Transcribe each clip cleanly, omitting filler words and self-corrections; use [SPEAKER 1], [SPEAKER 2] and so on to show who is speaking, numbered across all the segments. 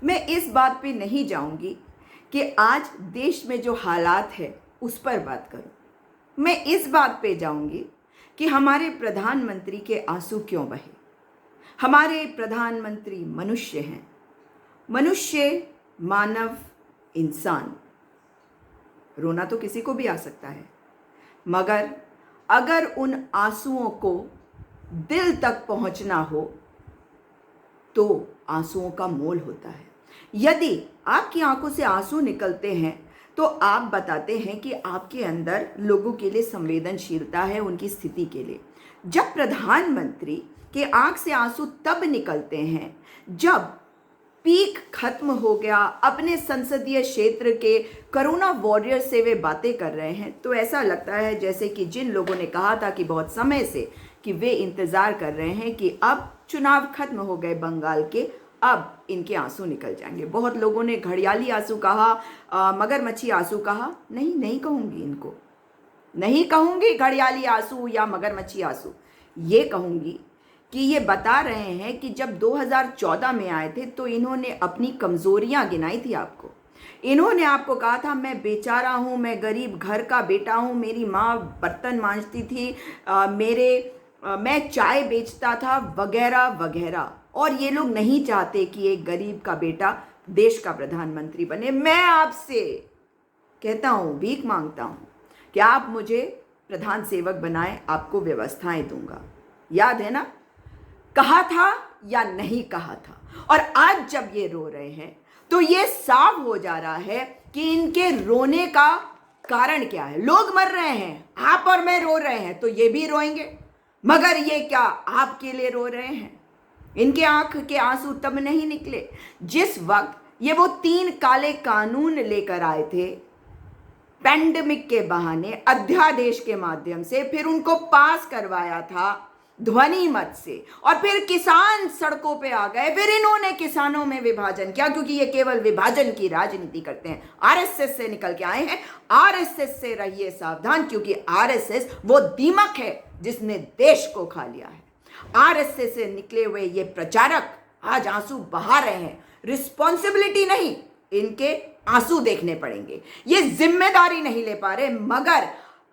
[SPEAKER 1] मैं इस बात पे नहीं जाऊंगी कि आज देश में जो हालात है उस पर बात करूं। मैं इस बात पे जाऊंगी कि हमारे प्रधानमंत्री के आंसू क्यों बहे। हमारे प्रधानमंत्री मनुष्य हैं, मनुष्य, मानव, इंसान। रोना तो किसी को भी आ सकता है, मगर अगर उन आंसुओं को दिल तक पहुंचना हो तो आंसुओं का मोल होता है। यदि आपकी आंखों से आंसू निकलते हैं तो आप बताते हैं कि आपके अंदर लोगों के लिए संवेदनशीलता है, उनकी स्थिति के लिए। जब प्रधानमंत्री के आंख से आंसू तब निकलते हैं जब पीक खत्म हो गया, अपने संसदीय क्षेत्र के कोरोना वॉरियर से वे बातें कर रहे हैं, तो ऐसा लगता है जैसे कि जिन लोगों ने कहा था कि बहुत समय से कि वे इंतज़ार कर रहे हैं कि अब चुनाव खत्म हो गए बंगाल के, अब इनके आंसू निकल जाएंगे। बहुत लोगों ने घड़ियाली आंसू कहा, मगरमच्छी आंसू कहा। नहीं कहूँगी, इनको नहीं कहूँगी घड़ियाली आंसू या मगरमच्छी आंसू। ये कहूँगी कि ये बता रहे हैं कि जब 2014 में आए थे तो इन्होंने अपनी कमज़ोरियाँ गिनाई थी आपको। इन्होंने आपको कहा था मैं बेचारा हूँ, मैं गरीब घर का बेटा हूँ, मेरी माँ बर्तन मांजती थी, मैं चाय बेचता था, वगैरह वगैरह। और ये लोग नहीं चाहते कि एक गरीब का बेटा देश का प्रधानमंत्री बने। मैं आपसे कहता हूँ, भीख मांगता हूँ कि आप मुझे प्रधान सेवक बनाएं, आपको व्यवस्थाएं दूंगा। याद है ना, कहा था या नहीं कहा था? और आज जब ये रो रहे हैं तो ये साफ हो जा रहा है कि इनके रोने का कारण क्या है। लोग मर रहे हैं, आप और मैं रो रहे हैं, तो ये भी रोएंगे, मगर ये क्या आपके लिए रो रहे हैं? इनके आंख के आंसू तब नहीं निकले जिस वक्त ये वो 3 काले कानून लेकर आए थे पैंडेमिक के बहाने, अध्यादेश के माध्यम से, फिर उनको पास करवाया था ध्वनि मत से, और फिर किसान सड़कों पे आ गए। फिर इन्होंने किसानों में विभाजन किया, क्योंकि ये केवल विभाजन की राजनीति करते हैं। आरएसएस से निकल के आए हैं। आरएसएस से रहिए सावधान, क्योंकि आरएसएस वो दीमक है जिसने देश को खा लिया है। आरएसएस से निकले हुए ये प्रचारक आज आंसू बहा रहे हैं। रिस्पॉन्सिबिलिटी नहीं, इनके आंसू देखने पड़ेंगे। ये जिम्मेदारी नहीं ले पा रहे, मगर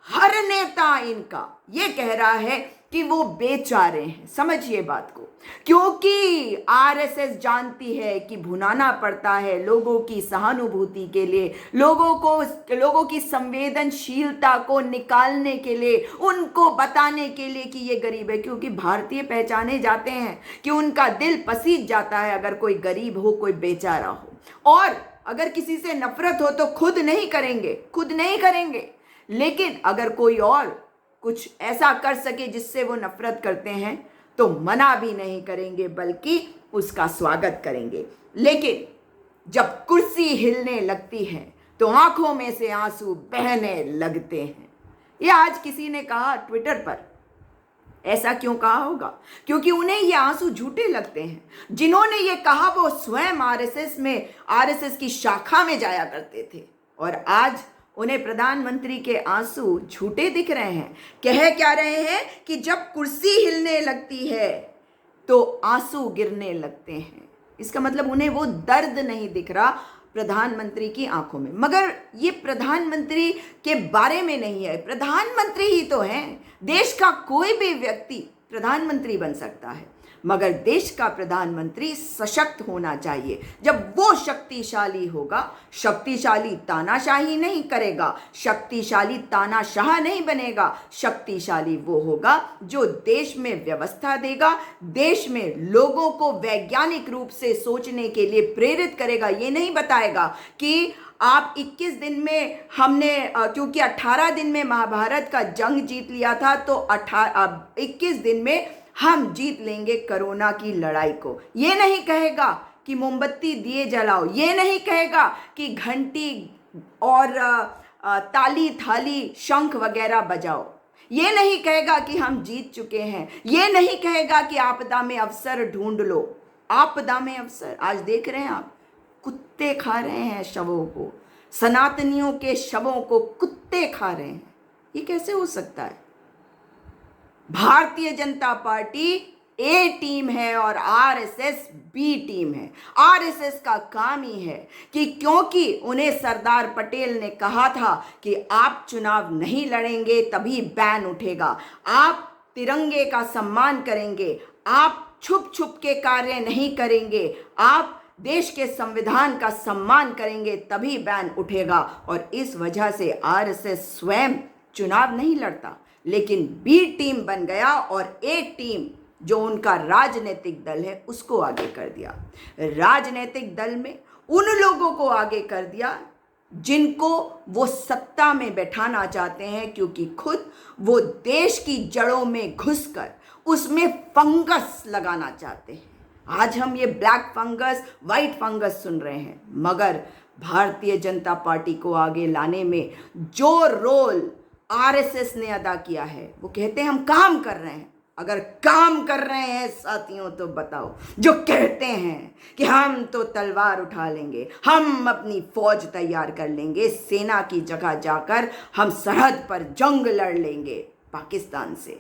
[SPEAKER 1] हर नेता इनका ये कह रहा है कि वो बेचारे हैं। समझिए बात को, क्योंकि आरएसएस जानती है कि भुनाना पड़ता है लोगों की सहानुभूति के लिए, लोगों की संवेदनशीलता को निकालने के लिए, उनको बताने के लिए कि ये गरीब है। क्योंकि भारतीय पहचाने जाते हैं कि उनका दिल पसीज जाता है अगर कोई गरीब हो, कोई बेचारा हो। और अगर किसी से नफरत हो तो खुद नहीं करेंगे, लेकिन अगर कोई और कुछ ऐसा कर सके जिससे वो नफरत करते हैं तो मना भी नहीं करेंगे, बल्कि उसका स्वागत करेंगे। लेकिन जब कुर्सी हिलने लगती है तो आंखों में से आंसू बहने लगते हैं। ये आज किसी ने कहा ट्विटर पर। ऐसा क्यों कहा होगा? क्योंकि उन्हें ये आंसू झूठे लगते हैं। जिन्होंने ये कहा वो स्वयं आरएसएस की शाखा में जाया करते थे, और आज उन्हें प्रधानमंत्री के आंसू झूठे दिख रहे हैं। कह क्या रहे हैं कि जब कुर्सी हिलने लगती है तो आंसू गिरने लगते हैं। इसका मतलब उन्हें वो दर्द नहीं दिख रहा प्रधानमंत्री की आंखों में। मगर ये प्रधानमंत्री के बारे में नहीं है, प्रधानमंत्री ही तो हैं। देश का कोई भी व्यक्ति प्रधानमंत्री बन सकता है, मगर देश का प्रधानमंत्री सशक्त होना चाहिए। जब वो शक्तिशाली होगा, शक्तिशाली तानाशाही नहीं करेगा, शक्तिशाली तानाशाह नहीं बनेगा, शक्तिशाली वो होगा जो देश में व्यवस्था देगा, देश में लोगों को वैज्ञानिक रूप से सोचने के लिए प्रेरित करेगा। ये नहीं बताएगा कि आप 21 दिन में क्योंकि 18 दिन में महाभारत का जंग जीत लिया था तो 21 दिन में हम जीत लेंगे कोरोना की लड़ाई को। ये नहीं कहेगा कि मोमबत्ती दिए जलाओ, ये नहीं कहेगा कि घंटी और ताली थाली शंख वगैरह बजाओ, ये नहीं कहेगा कि हम जीत चुके हैं, ये नहीं कहेगा कि आपदा में अवसर ढूंढ लो। आपदा में अवसर आज देख रहे हैं आप, कुत्ते खा रहे हैं शवों को, सनातनियों के शवों को कुत्ते खा रहे हैं। ये कैसे हो सकता है? भारतीय जनता पार्टी ए टीम है और आरएसएस बी टीम है। आरएसएस का काम ही है कि क्योंकि उन्हें सरदार पटेल ने कहा था कि आप चुनाव नहीं लड़ेंगे तभी बैन उठेगा, आप तिरंगे का सम्मान करेंगे, आप छुप छुप के कार्य नहीं करेंगे, आप देश के संविधान का सम्मान करेंगे तभी बैन उठेगा। और इस वजह से आरएसएस स्वयं चुनाव नहीं लड़ता, लेकिन बी टीम बन गया और ए टीम जो उनका राजनीतिक दल है उसको आगे कर दिया। राजनीतिक दल में उन लोगों को आगे कर दिया जिनको वो सत्ता में बैठाना चाहते हैं, क्योंकि खुद वो देश की जड़ों में घुसकर उसमें फंगस लगाना चाहते हैं। आज हम ये ब्लैक फंगस, वाइट फंगस सुन रहे हैं, मगर भारतीय जनता पार्टी को आगे लाने में जो रोल आरएसएस ने अदा किया है, वो कहते हैं हम काम कर रहे हैं। अगर काम कर रहे हैं साथियों तो बताओ, जो कहते हैं कि हम तो तलवार उठा लेंगे, हम अपनी फौज तैयार कर लेंगे, सेना की जगह जाकर हम सरहद पर जंग लड़ लेंगे पाकिस्तान से,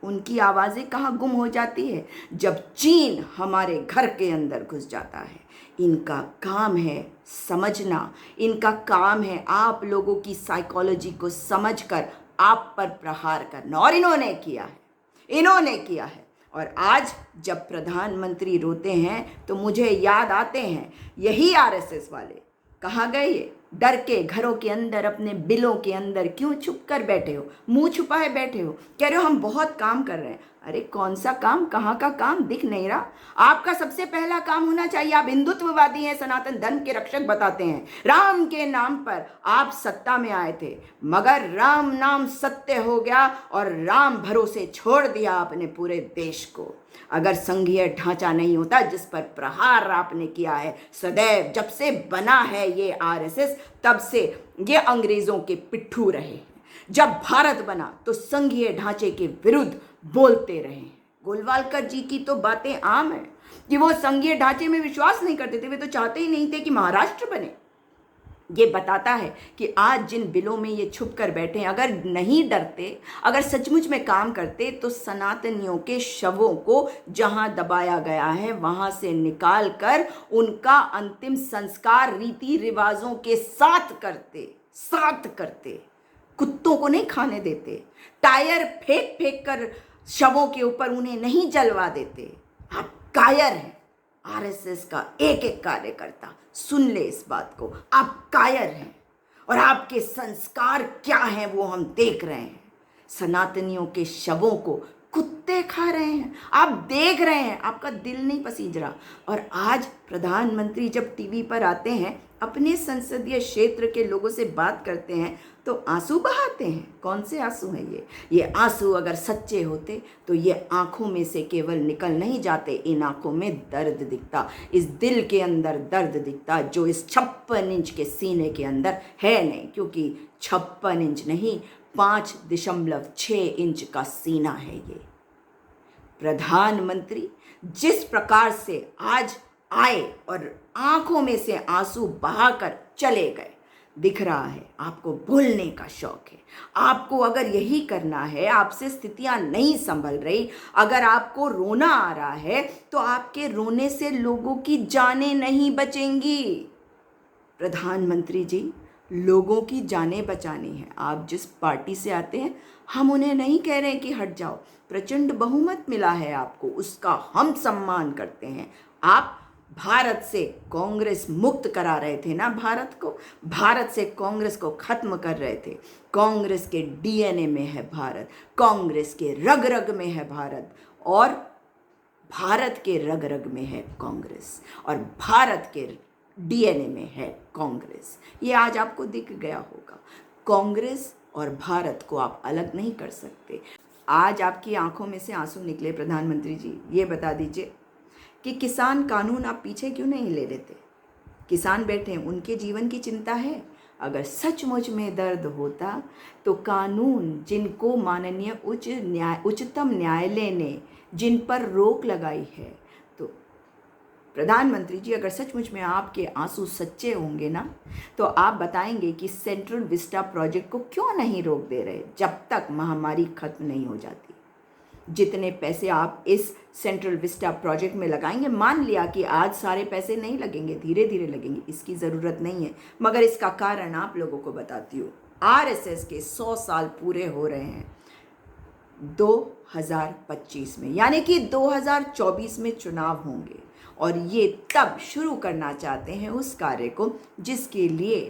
[SPEAKER 1] उनकी आवाज़ें कहाँ गुम हो जाती है जब चीन हमारे घर के अंदर घुस जाता है। इनका काम है समझना, इनका काम है आप लोगों की साइकोलॉजी को समझकर आप पर प्रहार करना, और इन्होंने किया है, इन्होंने किया है। और आज जब प्रधानमंत्री रोते हैं तो मुझे याद आते हैं यही आरएसएस वाले। कहाँ गए ये? डर के घरों के अंदर, अपने बिलों के अंदर क्यों छुप कर बैठे हो, मुंह छुपाए बैठे हो, कह रहे हो हम बहुत काम कर रहे हैं। अरे कौन सा काम, कहाँ का काम दिख नहीं रहा? आपका सबसे पहला काम होना चाहिए, आप हिंदुत्ववादी हैं, सनातन धर्म के रक्षक बताते हैं, राम के नाम पर आप सत्ता में आए थे, मगर राम नाम सत्य हो गया और राम भरोसे छोड़ दिया आपने पूरे देश को। अगर संघीय ढांचा नहीं होता जिस पर प्रहार आपने किया है सदैव, जब से बना है ये आरएसएस तब से ये अंग्रेजों के पिट्ठू रहे। जब भारत बना तो संघीय ढांचे के विरुद्ध बोलते रहे। गोलवालकर जी की तो बातें आम है कि वो संघीय ढांचे में विश्वास नहीं करते थे, वे तो चाहते ही नहीं थे कि महाराष्ट्र बने। ये बताता है कि आज जिन बिलों में ये छुप कर बैठे हैं, अगर नहीं डरते, अगर सचमुच में काम करते तो सनातनियों के शवों को जहां दबाया गया है वहां से निकाल कर उनका अंतिम संस्कार रीति रिवाजों के साथ करते। कुत्तों को नहीं खाने देते, टायर फेंक फेंक कर शवों के ऊपर उन्हें नहीं जलवा देते। आप कायर हैं, आरएसएस का एक एक कार्यकर्ता सुन ले इस बात को, आप कायर हैं और आपके संस्कार क्या हैं वो हम देख रहे हैं। सनातनियों के शवों को कुत्ते खा रहे हैं, आप देख रहे हैं, आपका दिल नहीं पसीज रहा। और आज प्रधानमंत्री जब टीवी पर आते हैं, अपने संसदीय क्षेत्र के लोगों से बात करते हैं तो आंसू बहाते हैं। कौन से आंसू हैं ये आंसू अगर सच्चे होते तो ये आंखों में से केवल निकल नहीं जाते, इन आंखों में दर्द दिखता, इस दिल के अंदर दर्द दिखता जो इस 56 इंच के सीने के अंदर है नहीं, क्योंकि 56 इंच नहीं 5.6 इंच का सीना है ये। प्रधानमंत्री जिस प्रकार से आज आए और आंखों में से आंसू बहाकर चले गए, दिख रहा है आपको भूलने का शौक है। आपको अगर यही करना है, आपसे स्थितियां नहीं संभल रही, अगर आपको रोना आ रहा है तो आपके रोने से लोगों की जानें नहीं बचेंगी। प्रधानमंत्री जी, लोगों की जानें बचानी है। आप जिस पार्टी से आते हैं, हम उन्हें नहीं कह रहे हैं कि हट जाओ, प्रचंड बहुमत मिला है आपको, उसका हम सम्मान करते हैं। आप भारत से कांग्रेस मुक्त करा रहे थे ना, भारत से कांग्रेस को खत्म कर रहे थे। कांग्रेस के डीएनए में है भारत, कांग्रेस के रग रग में है भारत, और भारत के रग रग में है कांग्रेस, और भारत के डीएनए में है कांग्रेस। ये आज आपको दिख गया होगा। कांग्रेस और भारत को आप अलग नहीं कर सकते। आज आपकी आंखों में से आंसू निकले प्रधानमंत्री जी, ये बता दीजिए कि किसान कानून आप पीछे क्यों नहीं ले लेते? किसान बैठे हैं, उनके जीवन की चिंता है। अगर सचमुच में दर्द होता तो कानून जिनको माननीय उच्चतम न्यायालय ने जिन पर रोक लगाई है, तो प्रधानमंत्री जी अगर सचमुच में आपके आंसू सच्चे होंगे ना, तो आप बताएंगे कि सेंट्रल विस्टा प्रोजेक्ट को क्यों नहीं रोक दे रहे जब तक महामारी खत्म नहीं हो जाती। जितने पैसे आप इस सेंट्रल विस्टा प्रोजेक्ट में लगाएंगे, मान लिया कि आज सारे पैसे नहीं लगेंगे, धीरे धीरे लगेंगे, इसकी ज़रूरत नहीं है, मगर इसका कारण आप लोगों को बताती हूँ। आरएसएस के 100 साल पूरे हो रहे हैं 2025 में, यानी कि 2024 में चुनाव होंगे, और ये तब शुरू करना चाहते हैं उस कार्य को जिसके लिए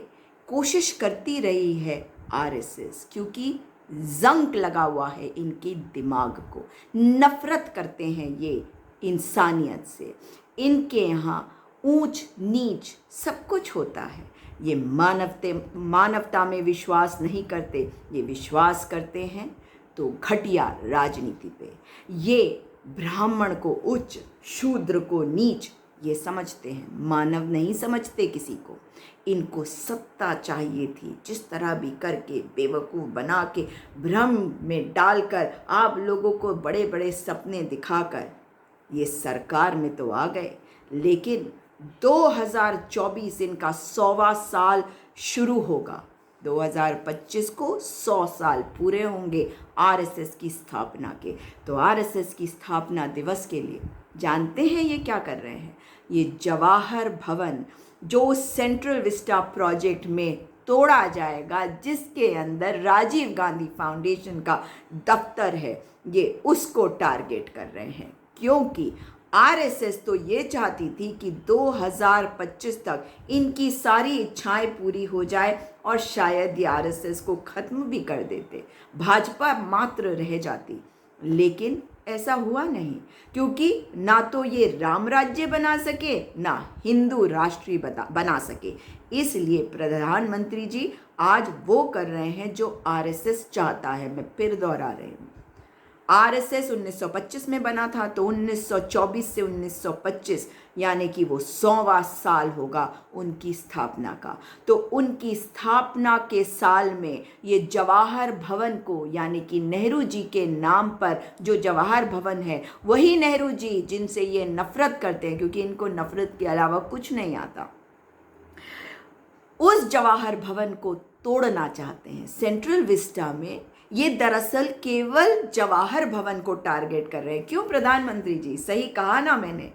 [SPEAKER 1] कोशिश करती रही है आरएसएस, क्योंकि जंक लगा हुआ है इनके दिमाग को, नफरत करते हैं ये इंसानियत से, इनके यहाँ ऊंच नीच सब कुछ होता है। ये मानवता में विश्वास नहीं करते, ये विश्वास करते हैं तो घटिया राजनीति पे। ये ब्राह्मण को उच्च, शूद्र को नीच ये समझते हैं, मानव नहीं समझते किसी को। इनको सत्ता चाहिए थी, जिस तरह भी करके बेवकूफ़ बना के, भ्रम में डालकर, आप लोगों को बड़े बड़े सपने दिखाकर ये सरकार में तो आ गए, लेकिन 2024 इनका 100वां साल शुरू होगा। 2025 को 100 साल पूरे होंगे आरएसएस की स्थापना के। तो आरएसएस की स्थापना दिवस के लिए जानते हैं ये क्या कर रहे हैं? ये जवाहर भवन जो सेंट्रल विस्टा प्रोजेक्ट में तोड़ा जाएगा, जिसके अंदर राजीव गांधी फाउंडेशन का दफ्तर है, ये उसको टारगेट कर रहे हैं, क्योंकि आरएसएस तो ये चाहती थी कि 2025 तक इनकी सारी इच्छाएं पूरी हो जाए और शायद ये आरएसएस को ख़त्म भी कर देते, भाजपा मात्र रह जाती। लेकिन ऐसा हुआ नहीं, क्योंकि ना तो ये राम राज्य बना सके, ना हिंदू राष्ट्रीय बना सके। इसलिए प्रधानमंत्री जी आज वो कर रहे हैं जो आरएसएस चाहता है। मैं फिर दोहरा रही हूँ, आरएसएस 1925 में बना था, तो 1924 से 1925 यानी कि वो 100वां साल होगा उनकी स्थापना का। तो उनकी स्थापना के साल में ये जवाहर भवन को, यानी कि नेहरू जी के नाम पर जो जवाहर भवन है, वही नेहरू जी जिनसे ये नफरत करते हैं, क्योंकि इनको नफरत के अलावा कुछ नहीं आता, उस जवाहर भवन को तोड़ना चाहते हैं। सेंट्रल विस्टा में ये दरअसल केवल जवाहर भवन को टारगेट कर रहे हैं। क्यों प्रधानमंत्री जी? सही कहा ना मैंने,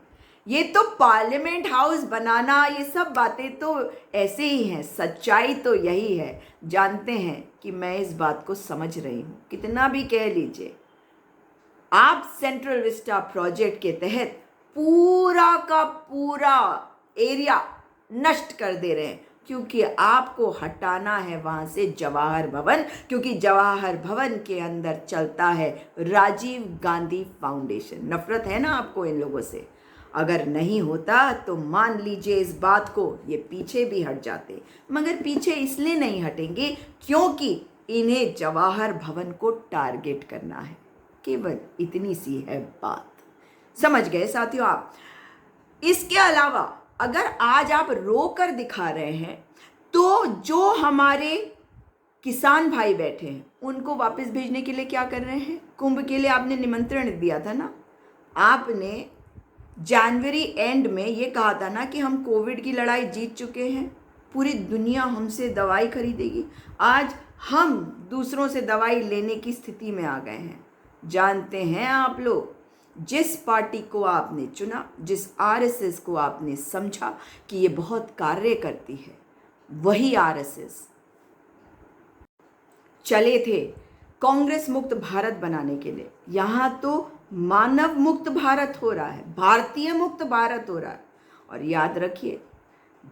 [SPEAKER 1] ये तो पार्लियामेंट हाउस बनाना, ये सब बातें तो ऐसे ही हैं, सच्चाई तो यही है। जानते हैं कि मैं इस बात को समझ रही हूँ, कितना भी कह लीजिए। आप सेंट्रल विस्टा प्रोजेक्ट के तहत पूरा का पूरा एरिया नष्ट कर दे रहे हैं, क्योंकि आपको हटाना है वहाँ से जवाहर भवन, क्योंकि जवाहर भवन के अंदर चलता है राजीव गांधी फाउंडेशन। नफरत है ना आपको इन लोगों से? अगर नहीं होता तो मान लीजिए इस बात को, ये पीछे भी हट जाते, मगर पीछे इसलिए नहीं हटेंगे क्योंकि इन्हें जवाहर भवन को टारगेट करना है। केवल इतनी सी है बात, समझ गए साथियों आप? इसके अलावा अगर आज आप रो कर दिखा रहे हैं, तो जो हमारे किसान भाई बैठे हैं उनको वापस भेजने के लिए क्या कर रहे हैं? कुंभ के लिए आपने निमंत्रण दिया था ना, आपने जनवरी एंड में ये कहा था ना कि हम कोविड की लड़ाई जीत चुके हैं, पूरी दुनिया हमसे दवाई खरीदेगी। आज हम दूसरों से दवाई लेने की स्थिति में आ गए हैं। जानते हैं आप लोग, जिस पार्टी को आपने चुना, जिस आरएसएस को आपने समझा कि ये बहुत कार्य करती है, वही आरएसएस चले थे कांग्रेस मुक्त भारत बनाने के लिए। यहाँ तो मानव मुक्त भारत हो रहा है, भारतीय मुक्त भारत हो रहा है। और याद रखिए,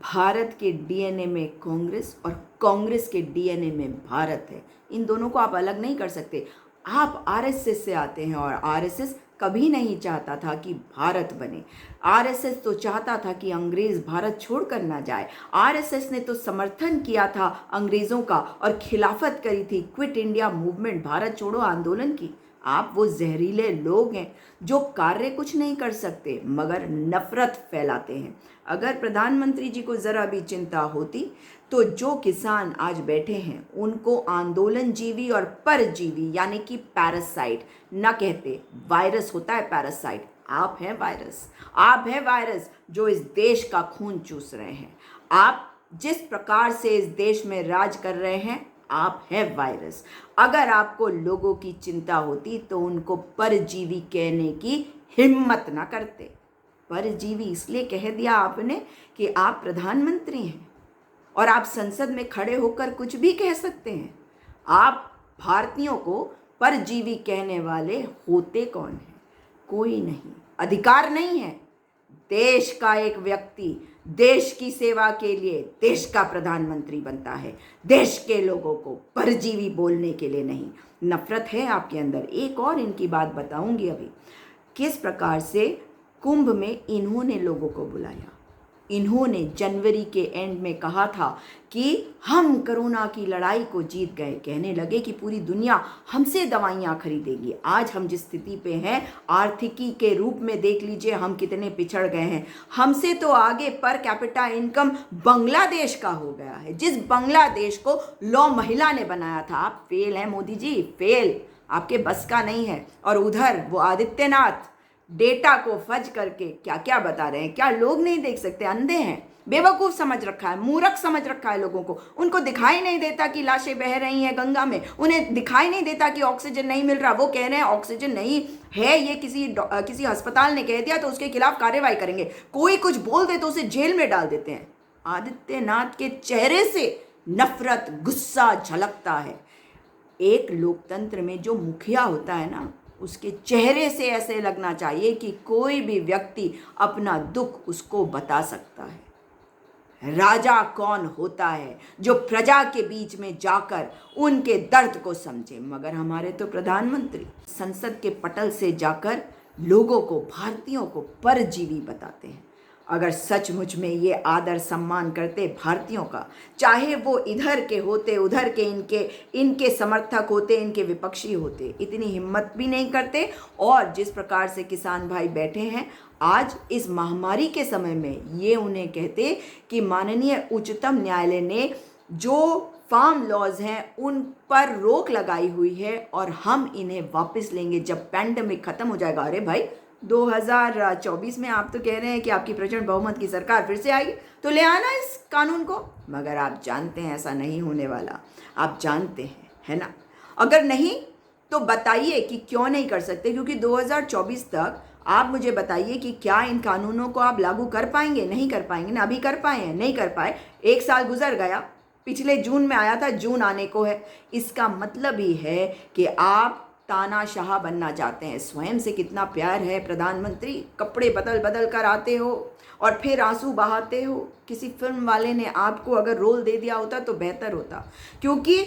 [SPEAKER 1] भारत के डीएनए में कांग्रेस और कांग्रेस के डीएनए में भारत है। इन दोनों को आप अलग नहीं कर सकते। आप आरएसएस से आते हैं और आरएसएस कभी नहीं चाहता था कि भारत बने। आरएसएस तो चाहता था कि अंग्रेज भारत छोड़कर ना जाए। आरएसएस ने तो समर्थन किया था अंग्रेज़ों का और खिलाफत करी थी, क्विट इंडिया मूवमेंट, भारत छोड़ो आंदोलन की। आप वो जहरीले लोग हैं जो कार्य कुछ नहीं कर सकते मगर नफरत फैलाते हैं। अगर प्रधानमंत्री जी को ज़रा भी चिंता होती तो जो किसान आज बैठे हैं उनको आंदोलन जीवी और परजीवी यानी कि पैरासाइट न कहते। वायरस होता है पैरासाइट, आप हैं वायरस। आप हैं वायरस जो इस देश का खून चूस रहे हैं। आप जिस प्रकार से इस देश में राज कर रहे हैं, आप हैं वायरस। अगर आपको लोगों की चिंता होती तो उनको परजीवी कहने की हिम्मत ना करते। परजीवी इसलिए कह दिया आपने कि आप प्रधानमंत्री हैं और आप संसद में खड़े होकर कुछ भी कह सकते हैं। आप भारतीयों को परजीवी कहने वाले होते कौन हैं? कोई नहीं, अधिकार नहीं है। देश का एक व्यक्ति देश की सेवा के लिए देश का प्रधानमंत्री बनता है, देश के लोगों को परजीवी बोलने के लिए नहीं। नफरत है आपके अंदर। एक और इनकी बात बताऊंगी अभी, किस प्रकार से कुंभ में इन्होंने लोगों को बुलाया। इन्होंने जनवरी के एंड में कहा था कि हम कोरोना की लड़ाई को जीत गए। कहने लगे कि पूरी दुनिया हमसे दवाइयाँ खरीदेगी। आज हम जिस स्थिति पे हैं, आर्थिकी के रूप में देख लीजिए हम कितने पिछड़ गए हैं। हमसे तो आगे पर कैपिटा इनकम बांग्लादेश का हो गया है, जिस बांग्लादेश को लौ महिला ने बनाया था। आप फेल हैं मोदी जी, फेल, आपके बस का नहीं है। और उधर वो आदित्यनाथ डेटा को फज करके क्या क्या बता रहे हैं। क्या लोग नहीं देख सकते? अंधे हैं, बेवकूफ़ समझ रखा है, मूर्ख समझ रखा है लोगों को। उनको दिखाई नहीं देता कि लाशें बह रही हैं गंगा में, उन्हें दिखाई नहीं देता कि ऑक्सीजन नहीं मिल रहा। वो कह रहे हैं ऑक्सीजन नहीं है, ये किसी अस्पताल ने कह दिया तो उसके खिलाफ कार्रवाई करेंगे। कोई कुछ बोल दे तो उसे जेल में डाल देते हैं। आदित्यनाथ के चेहरे से नफरत, गुस्सा झलकता है। एक लोकतंत्र में जो मुखिया होता है ना, उसके चेहरे से ऐसे लगना चाहिए कि कोई भी व्यक्ति अपना दुख उसको बता सकता है। राजा कौन होता है? जो प्रजा के बीच में जाकर उनके दर्द को समझे। मगर हमारे तो प्रधानमंत्री संसद के पटल से जाकर लोगों को, भारतीयों को परजीवी बताते हैं। अगर सचमुच में ये आदर सम्मान करते भारतीयों का, चाहे वो इधर के होते, उधर के इनके समर्थक होते, इनके विपक्षी होते, इतनी हिम्मत भी नहीं करते। और जिस प्रकार से किसान भाई बैठे हैं आज इस महामारी के समय में, ये उन्हें कहते कि माननीय उच्चतम न्यायालय ने जो फार्म लॉज हैं उन पर रोक लगाई हुई है और हम इन्हें वापस लेंगे जब पैंडेमिक खत्म हो जाएगा। अरे भाई, 2024 में आप तो कह रहे हैं कि आपकी प्रचंड बहुमत की सरकार फिर से आएगी, तो ले आना इस कानून को। मगर आप जानते हैं ऐसा नहीं होने वाला, आप जानते हैं, है ना। अगर नहीं तो बताइए कि क्यों नहीं कर सकते, क्योंकि 2024 तक आप मुझे बताइए कि क्या इन कानूनों को आप लागू कर पाएंगे? नहीं कर पाएंगे ना। अभी कर पाए हैं? नहीं कर पाए। एक साल गुजर गया, पिछले जून में आया था, जून आने को है। इसका मतलब ही है कि आप तानाशाह बनना चाहते हैं। स्वयं से कितना प्यार है प्रधानमंत्री, कपड़े बदल बदल कर आते हो और फिर आंसू बहाते हो। किसी फिल्म वाले ने आपको अगर रोल दे दिया होता तो बेहतर होता, क्योंकि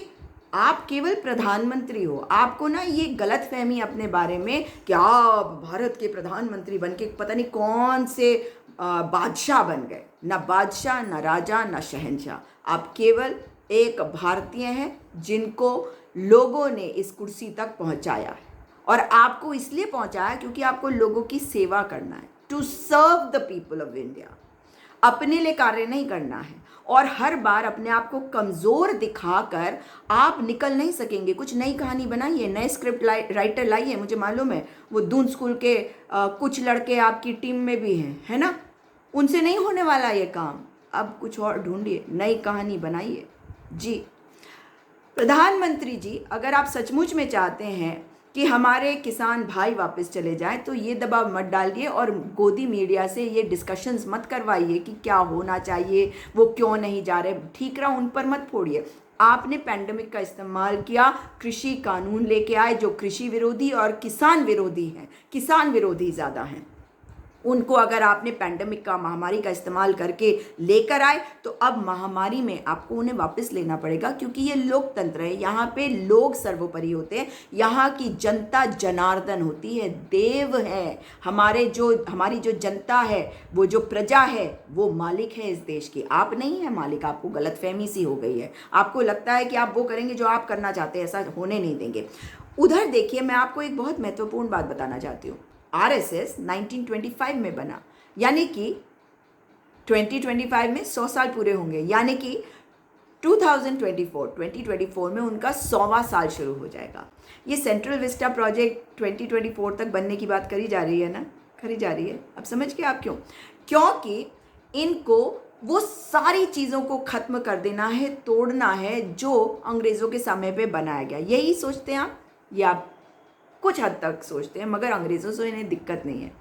[SPEAKER 1] आप केवल प्रधानमंत्री हो। आपको ना ये गलत फहमी अपने बारे में कि आप भारत के प्रधानमंत्री बन के पता नहीं कौन से बादशाह बन गए। ना बादशाह, ना राजा, ना शहंशाह। आप केवल एक भारतीय हैं जिनको लोगों ने इस कुर्सी तक पहुंचाया है। और आपको इसलिए पहुंचाया क्योंकि आपको लोगों की सेवा करना है, to serve the people of India. अपने लिए कार्य नहीं करना है। और हर बार अपने आप को कमज़ोर दिखाकर आप निकल नहीं सकेंगे। कुछ नई कहानी बनाइए, नए स्क्रिप्ट राइटर लाइए। मुझे मालूम है वो दून स्कूल के कुछ लड़के आपकी टीम में भी हैं, है ना। उनसे नहीं होने वाला ये काम। अब कुछ और ढूंढिए, नई कहानी बनाइए। जी प्रधानमंत्री जी, अगर आप सचमुच में चाहते हैं कि हमारे किसान भाई वापस चले जाएं तो ये दबाव मत डालिए और गोदी मीडिया से ये डिस्कशंस मत करवाइए कि क्या होना चाहिए, वो क्यों नहीं जा रहे। ठीक रहा, उन पर मत फोड़िए। आपने पैंडेमिक का इस्तेमाल किया, कृषि कानून लेके आए जो कृषि विरोधी और किसान विरोधी हैं, किसान विरोधी ज़्यादा हैं। उनको अगर आपने पैंडेमिक का, महामारी का इस्तेमाल करके लेकर आए तो अब महामारी में आपको उन्हें वापस लेना पड़ेगा, क्योंकि ये लोकतंत्र है। यहाँ पे लोग सर्वोपरि होते हैं। यहाँ की जनता जनार्दन होती है, देव है। हमारी जो जनता है, वो जो प्रजा है, वो मालिक है इस देश की। आप नहीं है मालिक। आपको गलतफहमी सी हो गई है। आपको लगता है कि आप वो करेंगे जो आप करना चाहते हैं। ऐसा होने नहीं देंगे। उधर देखिए, मैं आपको एक बहुत महत्वपूर्ण बात बताना चाहती हूँ। आरएसएस 1925 में बना, यानी कि 2025 में 100 साल पूरे होंगे, यानी कि 2024 में उनका 100वां साल शुरू हो जाएगा। ये सेंट्रल विस्टा प्रोजेक्ट 2024 तक बनने की बात करी जा रही है ना, करी जा रही है। अब समझ गए आप क्यों? क्योंकि इनको वो सारी चीज़ों को ख़त्म कर देना है, तोड़ना है जो अंग्रेज़ों के समय पे बनाया गया। यही सोचते हैं आप, या आप कुछ हद तक सोचते हैं, मगर अंग्रेज़ों से इन्हें दिक्कत नहीं है।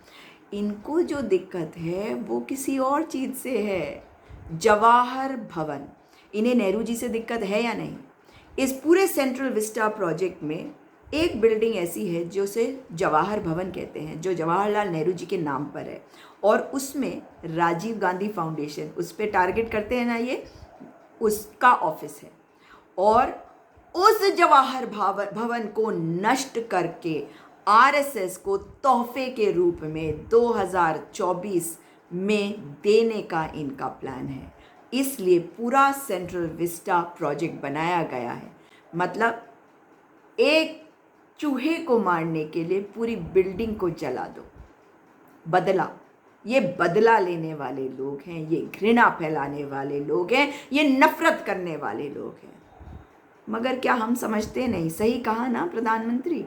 [SPEAKER 1] इनको जो दिक्कत है वो किसी और चीज़ से है, जवाहर भवन। इन्हें नेहरू जी से दिक्कत है या नहीं? इस पूरे सेंट्रल विस्टा प्रोजेक्ट में एक बिल्डिंग ऐसी है जो उसे जवाहर भवन कहते हैं, जो जवाहरलाल नेहरू जी के नाम पर है, और उसमें राजीव गांधी फाउंडेशन उस पर टारगेट करते हैं ना, ये उसका ऑफिस है। और उस जवाहर भवन को नष्ट करके आरएसएस को तोहफे के रूप में 2024 में देने का इनका प्लान है। इसलिए पूरा सेंट्रल विस्टा प्रोजेक्ट बनाया गया है। मतलब एक चूहे को मारने के लिए पूरी बिल्डिंग को जला दो। बदला, ये बदला लेने वाले लोग हैं, ये घृणा फैलाने वाले लोग हैं, ये नफरत करने वाले लोग हैं। मगर क्या हम समझते नहीं? सही कहा ना प्रधानमंत्री,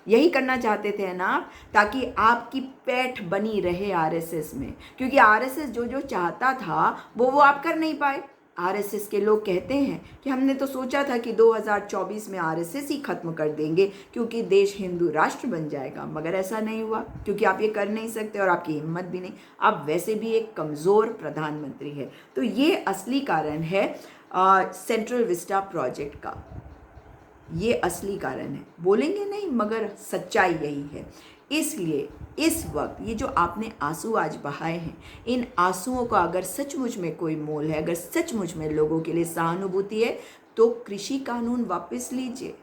[SPEAKER 1] यही करना चाहते थे ना आप, ताकि आपकी पैठ बनी रहे आरएसएस में, क्योंकि आरएसएस जो जो चाहता था वो आप कर नहीं पाए। आरएसएस के लोग कहते हैं कि हमने तो सोचा था कि 2024 में आरएसएस ही खत्म कर देंगे क्योंकि देश हिंदू राष्ट्र बन जाएगा, मगर ऐसा नहीं हुआ, क्योंकि आप ये कर नहीं सकते और आपकी हिम्मत भी नहीं। आप वैसे भी एक कमज़ोर प्रधानमंत्री है। तो ये असली कारण है सेंट्रल विस्टा प्रोजेक्ट का, ये असली कारण है। बोलेंगे नहीं, मगर सच्चाई यही है। इसलिए इस वक्त ये जो आपने आंसू आज बहाए हैं, इन आंसुओं का अगर सचमुच में कोई मोल है, अगर सचमुच में लोगों के लिए सहानुभूति है, तो कृषि कानून वापस लीजिए,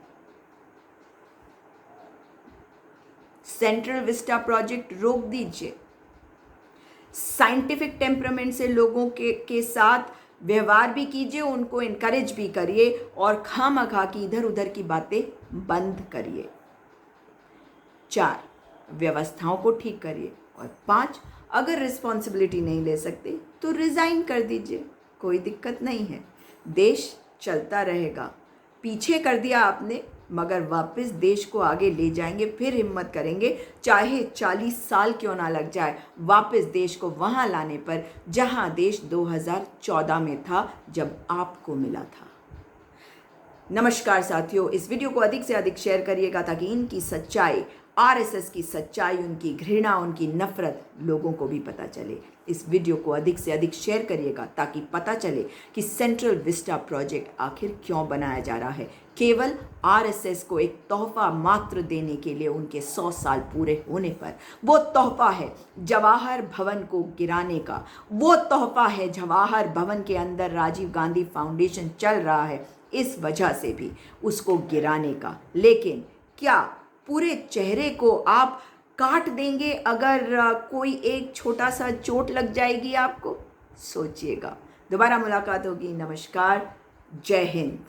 [SPEAKER 1] सेंट्रल विस्टा प्रोजेक्ट रोक दीजिए, साइंटिफिक टेम्परामेंट से लोगों के साथ व्यवहार भी कीजिए, उनको इनकरेज भी करिए, और खामखा की इधर उधर की बातें बंद करिए। 4, व्यवस्थाओं को ठीक करिए, और 5, अगर रिस्पॉन्सिबिलिटी नहीं ले सकते तो रिज़ाइन कर दीजिए, कोई दिक्कत नहीं है, देश चलता रहेगा। पीछे कर दिया आपने, मगर वापस देश को आगे ले जाएंगे, फिर हिम्मत करेंगे, चाहे 40 साल क्यों ना लग जाए, वापस देश को वहाँ लाने पर जहाँ देश 2014 में था, जब आपको मिला था। नमस्कार साथियों, इस वीडियो को अधिक से अधिक शेयर करिएगा ताकि इनकी सच्चाई, आरएसएस की सच्चाई, उनकी घृणा, उनकी नफरत लोगों को भी पता चले। इस वीडियो को अधिक से अधिक शेयर करिएगा ताकि पता चले कि सेंट्रल विस्टा प्रोजेक्ट आखिर क्यों बनाया जा रहा है। केवल आरएसएस को एक तोहफा मात्र देने के लिए, उनके 100 साल पूरे होने पर। वो तोहफा है जवाहर भवन को गिराने का, वो तोहफा है जवाहर भवन के अंदर राजीव गांधी फाउंडेशन चल रहा है, इस वजह से भी उसको गिराने का। लेकिन क्या पूरे चेहरे को आप काट देंगे अगर कोई एक छोटा सा चोट लग जाएगी आपको? सोचिएगा। दोबारा मुलाकात होगी। नमस्कार, जय हिंद।